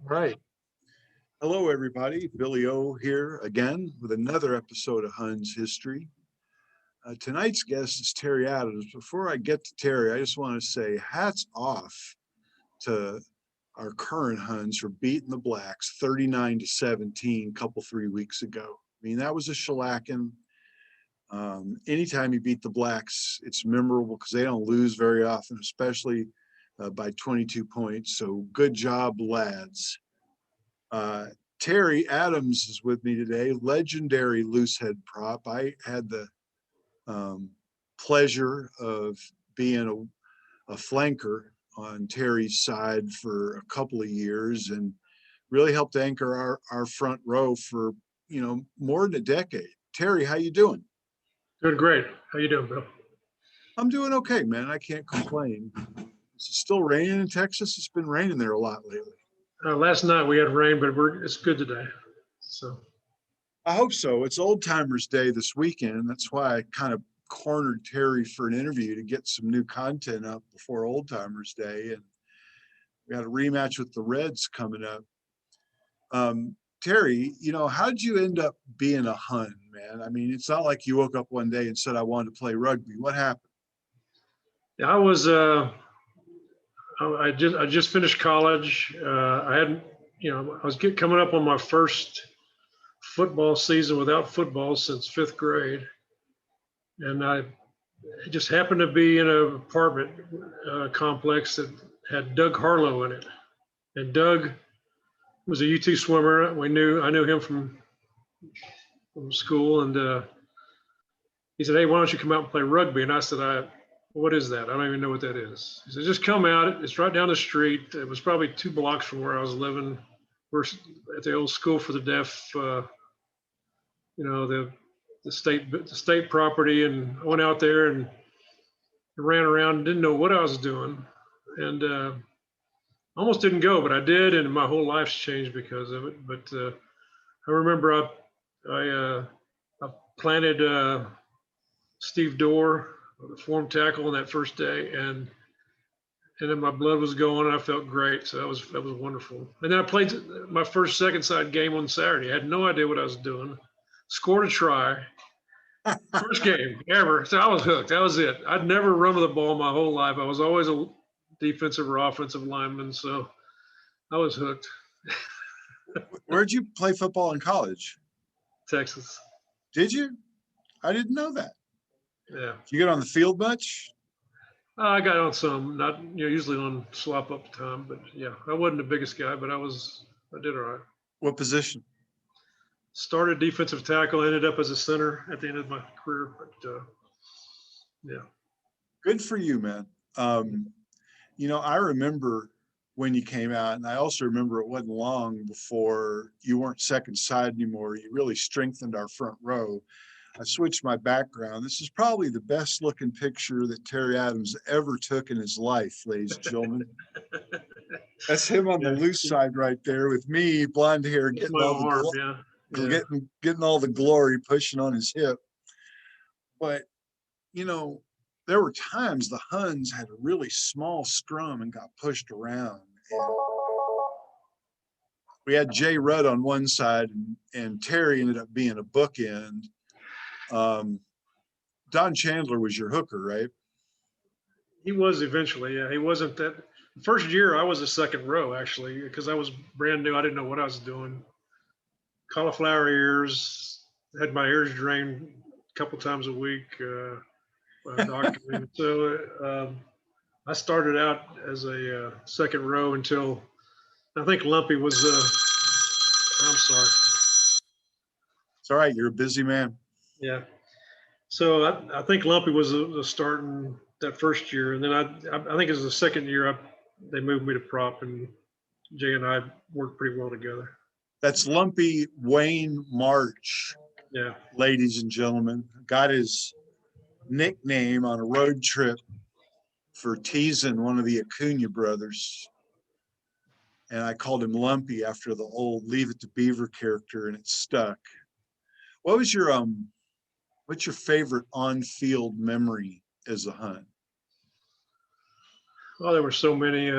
Right. Hello, everybody. Billy O here again with another episode of Huns History. Tonight's guest is Terry Adams. Before I get to Terry, I just want to say hats off to our current Huns for beating the Blacks 39-17 a couple, 3 weeks ago. I mean, that was a shellacking. Anytime you beat the Blacks, it's memorable because they don't lose very often, especially by 22 points. So good job, lads. Terry Adams is with me today, legendary loosehead prop. I had the pleasure of being a flanker on Terry's side for a couple of years and really helped anchor our front row for, more than a decade. Terry, how you doing? Doing great. How you doing, Bill? I'm doing okay, man. I can't complain. Is it still raining in Texas? It's been raining there a lot lately. Last night we had rain, but it's good today. So I hope so. It's Old Timers Day this weekend. That's why I kind of cornered Terry for an interview to get some new content up before Old Timers Day. And we got a rematch with the Reds coming up. Terry, how'd you end up being a Hun, man? I mean, it's not like you woke up one day and said, I wanted to play rugby. What happened? yeah, I just finished college. I hadn't, I was coming up on my first football season without football since fifth grade, and I just happened to be in an apartment complex that had Doug Harlow in it, and Doug was a UT swimmer. I knew him from school, and he said, "Hey, why don't you come out and play rugby?" And I said, "What is that? I don't even know what that is." He said, "Just come out. It's right down the street." It was probably 2 blocks from where I was living. We're at the old school for the deaf, the state property, and I went out there and ran around. Didn't know what I was doing, and almost didn't go, but I did, and my whole life's changed because of it. But I remember I planted Steve Dorr, the form tackle, on that first day, and then my blood was going, and I felt great. So that was wonderful. And then I played my first second side game on Saturday. I had no idea what I was doing. Scored a try. First game ever. So I was hooked. That was it. I'd never run with the ball my whole life. I was always a defensive or offensive lineman, so I was hooked. Where'd you play football in college? Texas. Did you? I didn't know that. Yeah. Did you get on the field much? I got on some, not usually on swap up time, but yeah, I wasn't the biggest guy, but I did all right. What position? Started defensive tackle, ended up as a center at the end of my career, but yeah. Good for you, man. I remember when you came out, and I also remember it wasn't long before you weren't second side anymore. You really strengthened our front row. I switched my background. This is probably the best looking picture that Terry Adams ever took in his life, ladies and gentlemen. That's him on the loose side right there with me, blonde hair, getting all getting all the glory, pushing on his hip. But, there were times the Huns had a really small scrum and got pushed around. And we had Jay Rudd on one side, and Terry ended up being a bookend. Don Chandler was your hooker, right? He was eventually, yeah. He wasn't that first year. I was a second row actually because I was brand new. I didn't know what I was doing. Cauliflower ears, had my ears drained a couple times a week. So I started out as a second row until I think Lumpy was. I'm sorry. It's all right. You're a busy man. Yeah. So I think Lumpy was starting that first year, and then I think it was the second year they moved me to prop, and Jay and I worked pretty well together. That's Lumpy Wayne March. Yeah. Ladies and gentlemen, got his nickname on a road trip for teasing one of the Acuna brothers. And I called him Lumpy after the old Leave It to Beaver character, and it stuck. What's your favorite on-field memory as a Hun? Well, there were so many.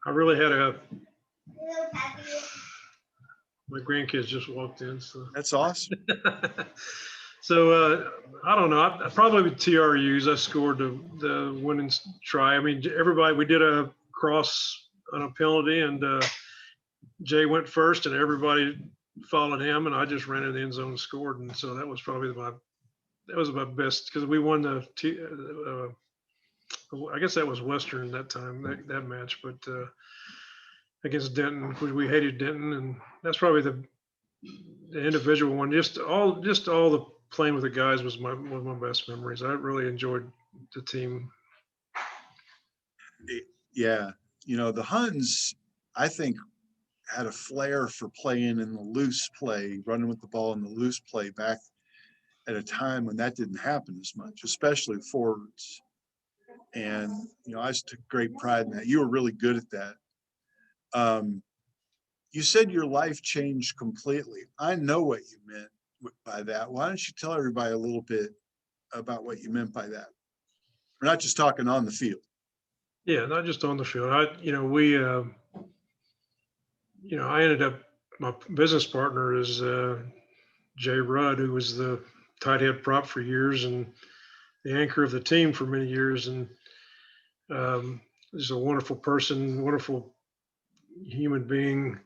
I really had my grandkids just walked in, so. That's awesome. So I don't know. I probably with TRUs. I scored the winning try. I mean, everybody. We did a cross on a penalty, and Jay went first, and everybody followed him, and I just ran in the end zone and scored. And so that was probably my best because we won I guess that was Western that time that match, but against Denton, we hated Denton, and that's probably the individual one. Just all the playing with the guys was one of my best memories. I really enjoyed the team. Yeah, the Huns, I think, had a flair for playing in the loose play, running with the ball in the loose play back at a time when that didn't happen as much, especially forwards. And I just took great pride in that. You were really good at that. You said your life changed completely. I know what you meant by that. Why don't you tell everybody a little bit about what you meant by that? We're not just talking on the field. Yeah, not just on the field. I ended up, my business partner is Jay Rudd, who was the tight head prop for years and the anchor of the team for many years. And he's a wonderful person, wonderful human being,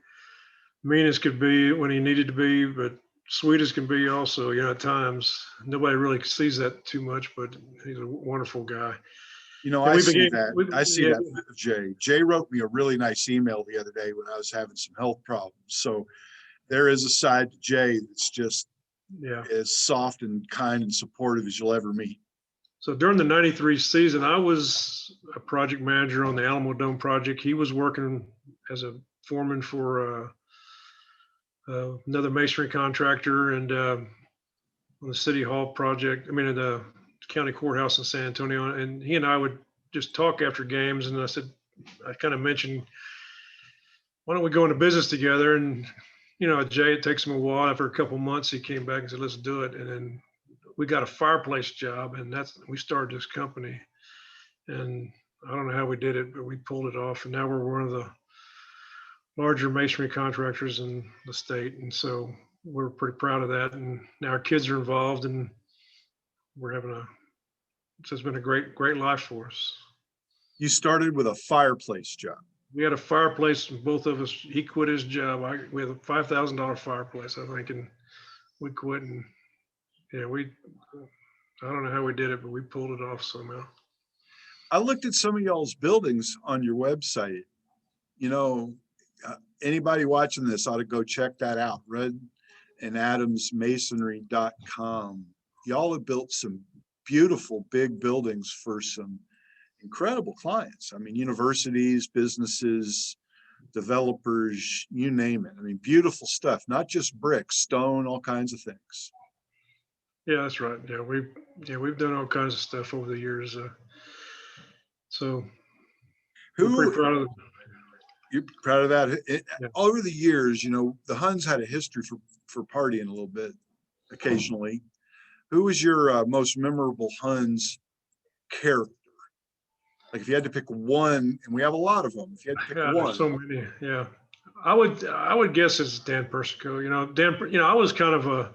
mean as could be when he needed to be, but sweet as can be also, at times. Nobody really sees that too much, but he's a wonderful guy. I see that. I see that with Jay. Jay wrote me a really nice email the other day when I was having some health problems. So there is a side to Jay that's just as soft and kind and supportive as you'll ever meet. So during the '93 season, I was a project manager on the Alamo Dome project. He was working as a foreman for another masonry contractor, and on the City Hall project. I mean, at the county courthouse in San Antonio. And he and I would just talk after games. And I kind of mentioned, why don't we go into business together? And, Jay, it takes him a while. After a couple of months, he came back and said, let's do it. And then we got a fireplace job, and we started this company. And I don't know how we did it, but we pulled it off. And now we're one of the larger masonry contractors in the state. And so we're pretty proud of that. And now our kids are involved, and it's been a great life for us. You started with a fireplace job. We had a fireplace, and both of us, he quit his job. We had a $5,000 fireplace, I think, and we quit. And I don't know how we did it, but we pulled it off somehow. I looked at some of y'all's buildings on your website. Anybody watching this ought to go check that out. RedandAdamsMasonry.com. Y'all have built some beautiful big buildings for some incredible clients. I mean, universities, businesses, developers, you name it. I mean, beautiful stuff, not just brick, stone, all kinds of things. Yeah, that's right. Yeah, we've done all kinds of stuff over the years. So we're pretty proud of it. You're proud of that. Over the years, the Huns had a history for partying a little bit occasionally. Who was your most memorable Huns character? Like if you had to pick one, and we have a lot of them. If you had to pick one, there's so many. Yeah, I would guess it's Dan Persico. Dan. I was kind of a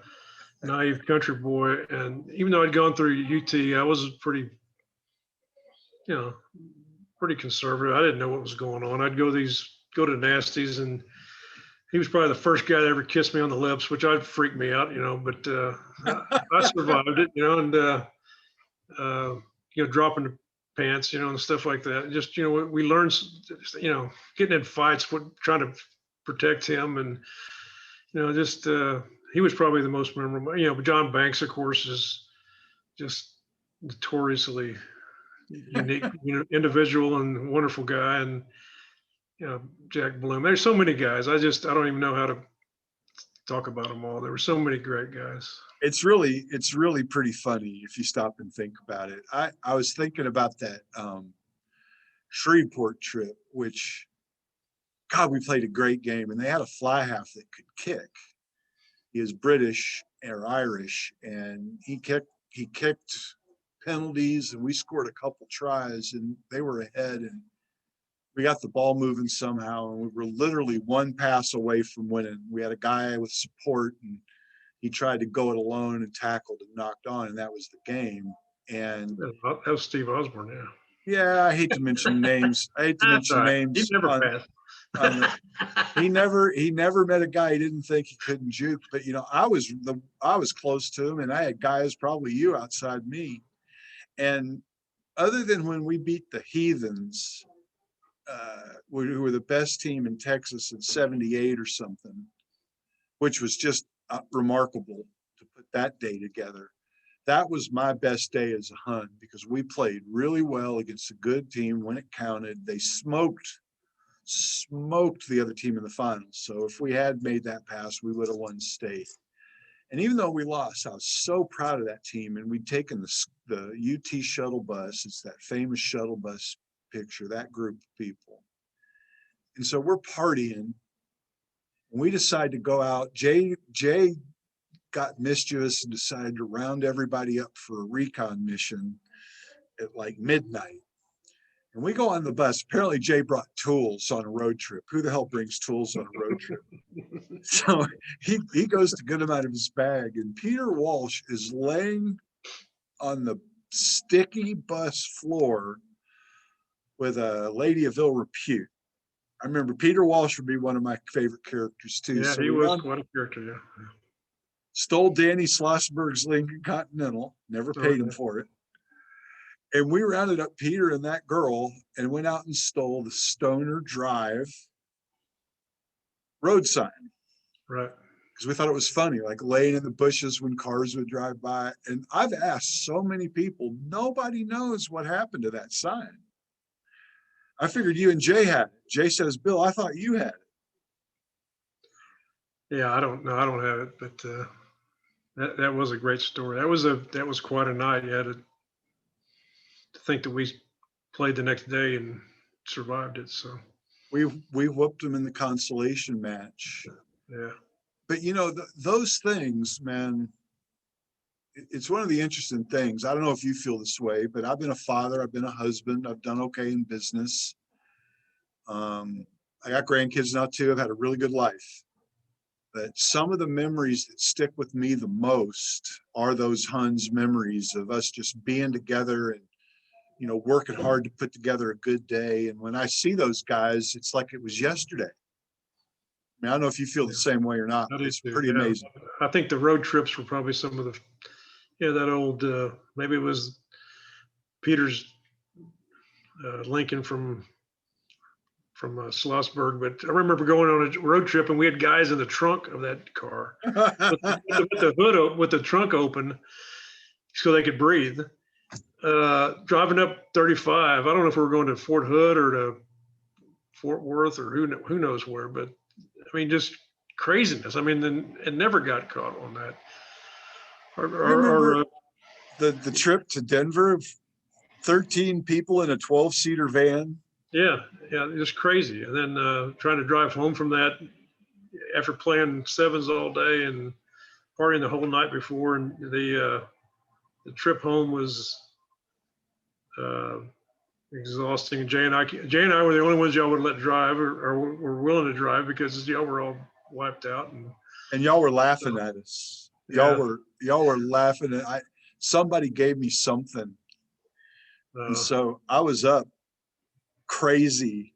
naive country boy, and even though I'd gone through UT, I was pretty conservative. I didn't know what was going on. I'd go to nasties, and he was probably the first guy that ever kissed me on the lips, which I'd freak me out, but I survived it, and dropping the pants, and stuff like that. Just, we learned, getting in fights, trying to protect him, and he was probably the most memorable. But John Banks, of course, is just notoriously unique, individual and wonderful guy. And Jack Bloom. There's so many guys. I don't even know how to talk about them all. There were so many great guys. It's really pretty funny if you stop and think about it. I was thinking about that Shreveport trip, which, God, we played a great game, and they had a fly half that could kick. He is British or Irish, and he kicked penalties, and we scored a couple tries, and they were ahead, and We got the ball moving somehow, and we were literally one pass away from winning. We had a guy with support, and he tried to go it alone and tackled and knocked on, and that was the game. And That was Steve Osborne, yeah. yeah, I hate to mention names. I hate to That's mention all right. He names never on passed. he never met a guy he didn't think he couldn't juke. But you know, I was close to him, and I had guys, probably you, outside me. And other than when we beat the Heathens, who were the best team in Texas in '78 or something, which was just remarkable to put that day together. That was my best day as a Hun, because we played really well against a good team when it counted. They smoked the other team in the finals. So if we had made that pass, we would have won state. And even though we lost, I was so proud of that team. And we'd taken the UT shuttle bus. It's that famous shuttle bus picture, that group of people. And so we're partying. And we decided to go out. Jay got mischievous and decided to round everybody up for a recon mission at like midnight. And we go on the bus. Apparently Jay brought tools on a road trip. Who the hell brings tools on a road trip? So he goes to get them out of his bag. And Peter Walsh is laying on the sticky bus floor with a lady of ill repute. I remember Peter Walsh would be one of my favorite characters too. Yeah, so he was quite a character, yeah. Stole Danny Schlossberg's Lincoln Continental, never paid him for it. And we rounded up Peter and that girl and went out and stole the Stoner Drive road sign. Right. Because we thought it was funny, like laying in the bushes when cars would drive by. And I've asked so many people, nobody knows what happened to that sign. I figured you and Jay had it. Jay says, Bill, I thought you had it. Yeah, I don't know. I don't have it, but that was a great story. That was quite a night. You had to think that we played the next day and survived it. So we whooped them in the consolation match. Yeah. But you know, those things, man, it's one of the interesting things. I don't know if you feel this way, but I've been a father, I've been a husband, I've done okay in business. I got grandkids now too. I've had a really good life. But some of the memories that stick with me the most are those Huns memories of us just being together and, you know, working hard to put together a good day. And when I see those guys, it's like it was yesterday. I mean, I don't know if you feel the same way or not. It's pretty amazing. I think the road trips were probably some of the, that old, maybe it was Peter's Lincoln from Schlossberg, but I remember going on a road trip and we had guys in the trunk of that car with the hood with the trunk open so they could breathe. Driving up 35. I don't know if we were going to Fort Hood or to Fort Worth or who knows where, but I mean, just craziness. I mean, it never got caught on that. Remember the trip to Denver, 13 people in a 12-seater van? Yeah, it was crazy. And then trying to drive home from that after playing sevens all day and partying the whole night before, and the trip home was exhausting. Jay and I were the only ones y'all would let drive or were willing to drive because y'all were all wiped out. And y'all were laughing at us. Y'all were laughing at somebody gave me something. And so I was up crazy,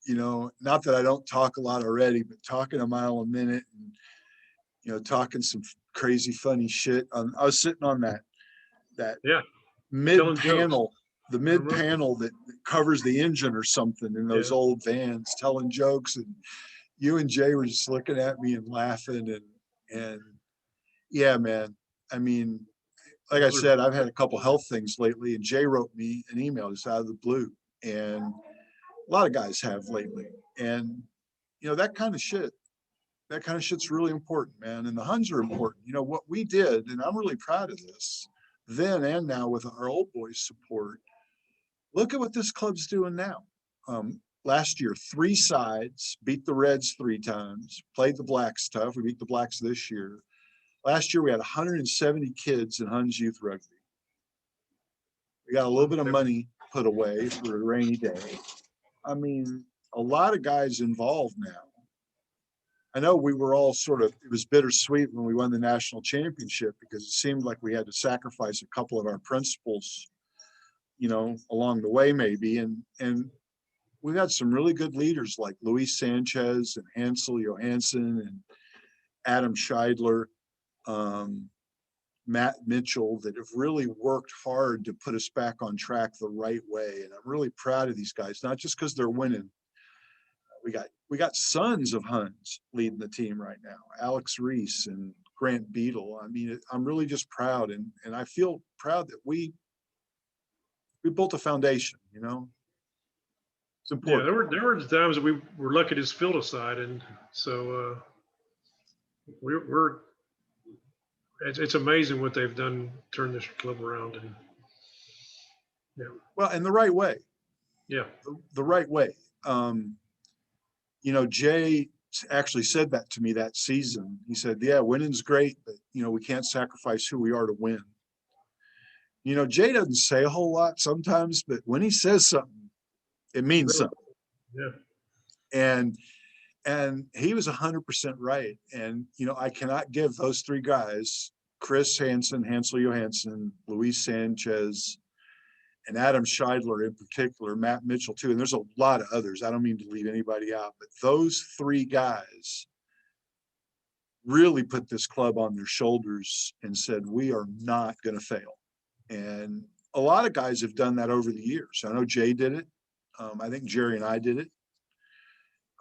you know, not that I don't talk a lot already, but talking a mile a minute and, you know, talking some crazy funny shit. I was sitting on that mid panel, the mid panel that covers the engine or something in those old vans, telling jokes, and you and Jay were just looking at me and laughing and yeah, man. I mean, like I said, I've had a couple health things lately, and Jay wrote me an email just out of the blue, and a lot of guys have lately. And, you know, that kind of shit's really important, man. And the Huns are important. You know, what we did, and I'm really proud of this, then and now with our old boys support, look at what this club's doing now. Last year, 3 sides, beat the Reds 3 times, played the Blacks tough. We beat the Blacks this year. Last year, we had 170 kids in Huns Youth Rugby. We got a little bit of money put away for a rainy day. I mean, a lot of guys involved now. I know we were all sort of, it was bittersweet when we won the national championship because it seemed like we had to sacrifice a couple of our principles, along the way maybe. And we had some really good leaders like Luis Sanchez and Hansel Johansson and Adam Scheidler, um, Matt Mitchell, that have really worked hard to put us back on track the right way. And I'm really proud of these guys, not just because they're winning. We got sons of Huns leading the team right now, Alex Reese and Grant Beadle. I mean, I'm really just proud, and I feel proud that we built a foundation. It's Yeah, important. there were times that we were lucky to field aside, and so we're it's amazing what they've done, turn this club around, and yeah, Well, and the right way, yeah, the right way. Jay actually said that to me that season. He said, "Yeah, winning's great, but we can't sacrifice who we are to win." Jay doesn't say a whole lot sometimes, but when he says something, it means really, something. yeah, And he was 100% right. And I cannot give those three guys, Chris Hansen, Hansel Johansson, Luis Sanchez, and Adam Scheidler in particular, Matt Mitchell too, and there's a lot of others. I don't mean to leave anybody out, but those three guys really put this club on their shoulders and said, we are not going to fail. And a lot of guys have done that over the years. I know Jay did it. I think Jerry and I did it.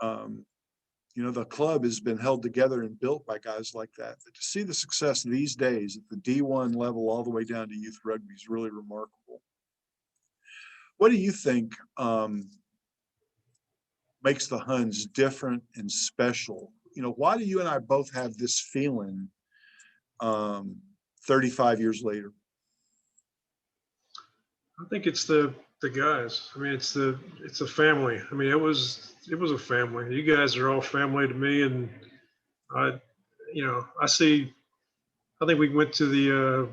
The club has been held together and built by guys like that. But to see the success these days at the D1 level all the way down to youth rugby is really remarkable. What do you think makes the Huns different and special? Why do you and I both have this feeling 35 years later? I think it's the guys. I mean, it's a family. I mean, it was a family. You guys are all family to me, and I, I see. I think we went to the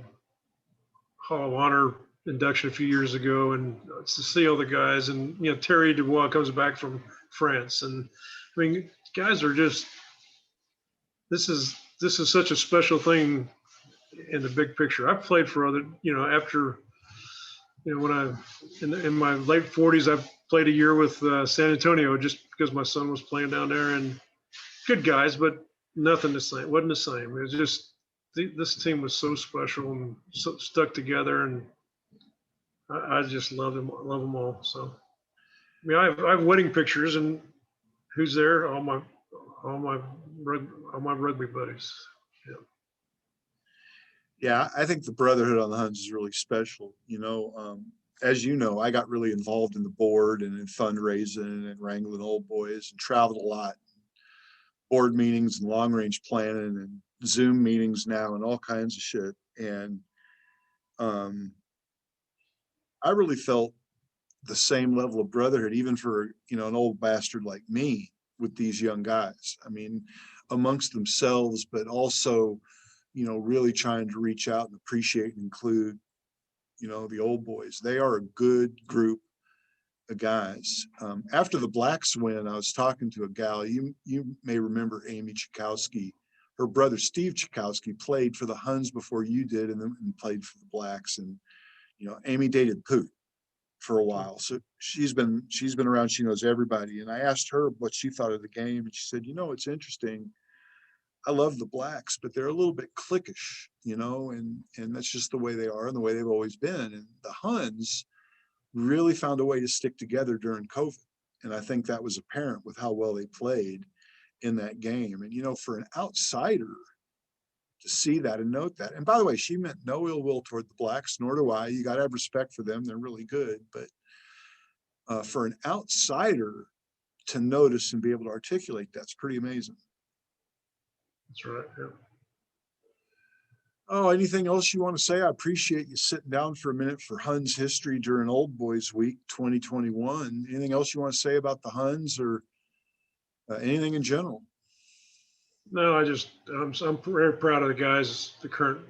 Hall of Honor induction a few years ago, and to see all the guys, and Terry Dubois comes back from France, and I mean, guys are just. This is such a special thing in the big picture. I've played for other, after when in my late 40s, I played a year with San Antonio just because my son was playing down there, and good guys, but nothing the same. Wasn't the same. It was just this team was so special and so stuck together, and I just love them all. So I mean, I have wedding pictures, and who's there? All my rugby buddies. Yeah. Yeah, I think the brotherhood on the Huns is really special. As you know, I got really involved in the board and in fundraising and wrangling old boys and traveled a lot, board meetings and long range planning and Zoom meetings now and all kinds of shit. And I really felt the same level of brotherhood, even for, an old bastard like me with these young guys. I mean, amongst themselves, but also, really trying to reach out and appreciate and include, the old boys. They are a good group of guys. After the Blacks win, I was talking to a gal, you may remember Amy Chikowski. Her brother, Steve Chikowski, played for the Huns before you did and played for the Blacks. And, Amy dated Poot for a while. So she's been around. She knows everybody. And I asked her what she thought of the game. And she said, it's interesting. I love the Blacks, but they're a little bit cliquish, and that's just the way they are and the way they've always been. And the Huns really found a way to stick together during COVID. And I think that was apparent with how well they played in that game. And, for an outsider to see that and note that, and by the way, she meant no ill will toward the Blacks, nor do I. You got to have respect for them. They're really good. But for an outsider to notice and be able to articulate, that's pretty amazing. That's right. Yeah. Oh, anything else you want to say? I appreciate you sitting down for a minute for Huns history during Old Boys Week 2021. Anything else you want to say about the Huns or anything in general? No, I'm very proud of the guys, the current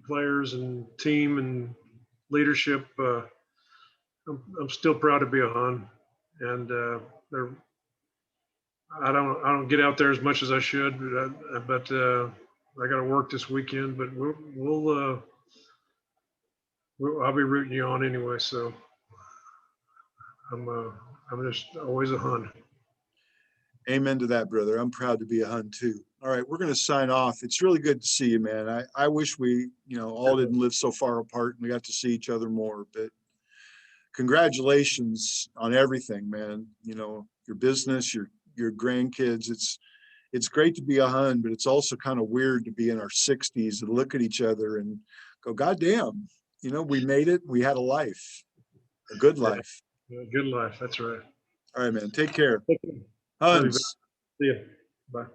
players and team and leadership. I'm still proud to be a Hun. and they're. I don't get out there as much as I should, but I got to work this weekend. But I'll be rooting you on anyway. So I'm just always a Hun. Amen to that, brother. I'm proud to be a Hun too. All right, we're going to sign off. It's really good to see you, man. I wish we, all didn't live so far apart and we got to see each other more, but congratulations on everything, man. Your business, your grandkids. It's great to be a Hun, but it's also kind of weird to be in our 60s and look at each other and go, God damn, we made it. We had a life, a good life. Yeah, good life. That's right. All right, man. Take care. Love you. Huns. See ya. Bye.